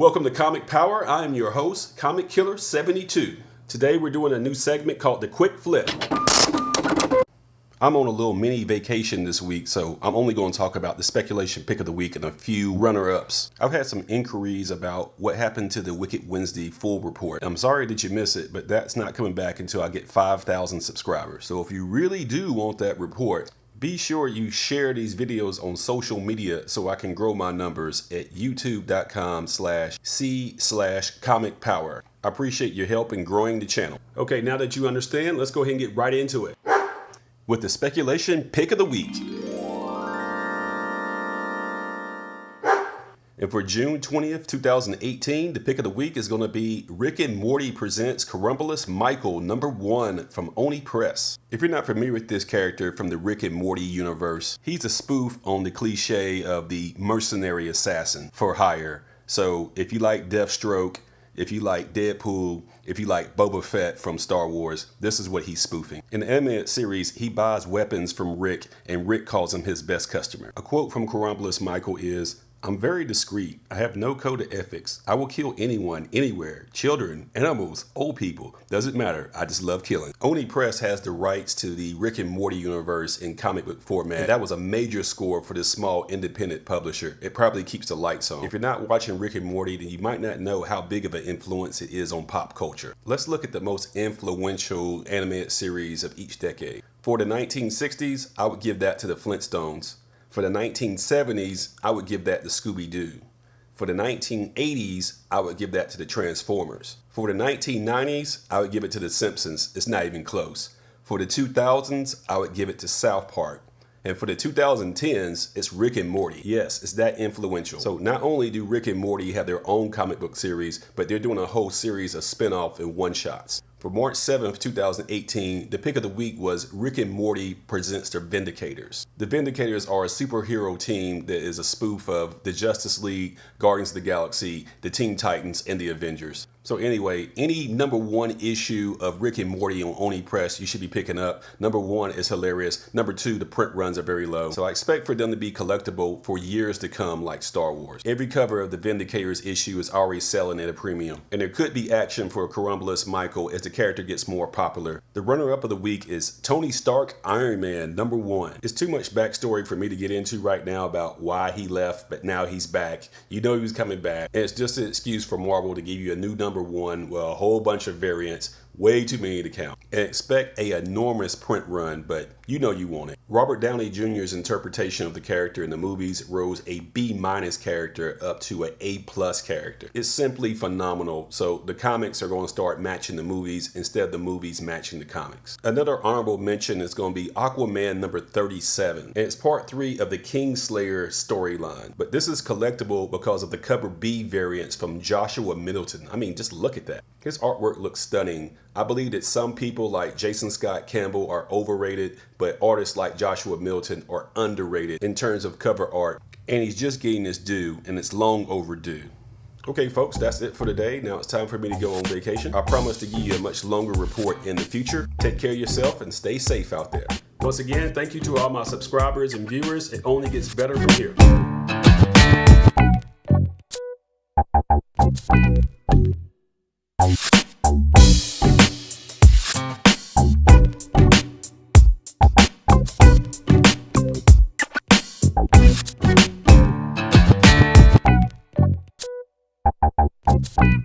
Welcome to Comic Power. I am your host, Comic Killer 72. Today we're doing a new segment called The Quick Flip. I'm on a little mini vacation this week, so I'm only going to talk about the speculation pick of the week and a few runner-ups. I've had some inquiries about what happened to the Wicked Wednesday full report. I'm sorry that you missed it, but that's not coming back until I get 5,000 subscribers. So if you really do want that report, be sure you share these videos on social media so I can grow my numbers at youtube.com/c/comicpower. I appreciate your help in growing the channel. Okay, now that you understand, let's go ahead and get right into it with the speculation pick of the week. And for June 20th, 2018, the pick of the week is going to be Rick and Morty presents Krombopulos Michael #1 from Oni Press. If you're not familiar with this character from the Rick and Morty universe, he's a spoof on the cliche of the mercenary assassin for hire. So if you like Deathstroke, if you like Deadpool, if you like Boba Fett from Star Wars, this is what he's spoofing. In the animated series, he buys weapons from Rick, and Rick calls him his best customer. A quote from Krombopulos Michael is, "I'm very discreet. I have no code of ethics. I will kill anyone, anywhere. Children, animals, old people. Doesn't matter. I just love killing." Oni Press has the rights to the Rick and Morty universe in comic book format. And that was a major score for this small independent publisher. It probably keeps the lights on. If you're not watching Rick and Morty, then you might not know how big of an influence it is on pop culture. Let's look at the most influential animated series of each decade. For the 1960s, I would give that to the Flintstones. For the 1970s, I would give that to Scooby-Doo. For the 1980s, I would give that to the Transformers. For the 1990s, I would give it to the Simpsons. It's not even close. For the 2000s, I would give it to South Park. And for the 2010s, it's Rick and Morty. Yes, it's that influential. So not only do Rick and Morty have their own comic book series, but they're doing a whole series of spin-off and one-shots. For March 7th, 2018, the pick of the week was Rick and Morty presents The Vindicators. The Vindicators are a superhero team that is a spoof of the Justice League, Guardians of the Galaxy, the Teen Titans, and the Avengers. So anyway, any #1 issue of Rick and Morty on Oni Press you should be picking up. #1 is hilarious. #2, the print runs are very low. So I expect for them to be collectible for years to come like Star Wars. Every cover of the Vindicators issue is already selling at a premium. And there could be action for Krombopulos Michael as the character gets more popular. The runner-up of the week is Tony Stark Iron Man #1. It's too much backstory for me to get into right now about why he left, but now he's back. You know he was coming back. And it's just an excuse for Marvel to give you a new #1, well, a whole bunch of variants, way too many to count. And expect a enormous print run, but you know you want it. Robert Downey Jr.'s interpretation of the character in the movies rose a B- character up to an A+ character. It's simply phenomenal. So the comics are going to start matching the movies instead of the movies matching the comics. Another honorable mention is going to be Aquaman #37. And it's part 3 of the Kingslayer storyline. But this is collectible because of the cover B variants from Joshua Middleton. I mean, just look at that. His artwork looks stunning. I believe that some people like J Scott Campbell are overrated, but artists like Joshua Middleton are underrated in terms of cover art. And he's just getting his due, and it's long overdue. Okay, folks, that's it for today. Now it's time for me to go on vacation. I promise to give you a much longer report in the future. Take care of yourself and stay safe out there. Once again, thank you to all my subscribers and viewers. It only gets better from here. Thank you.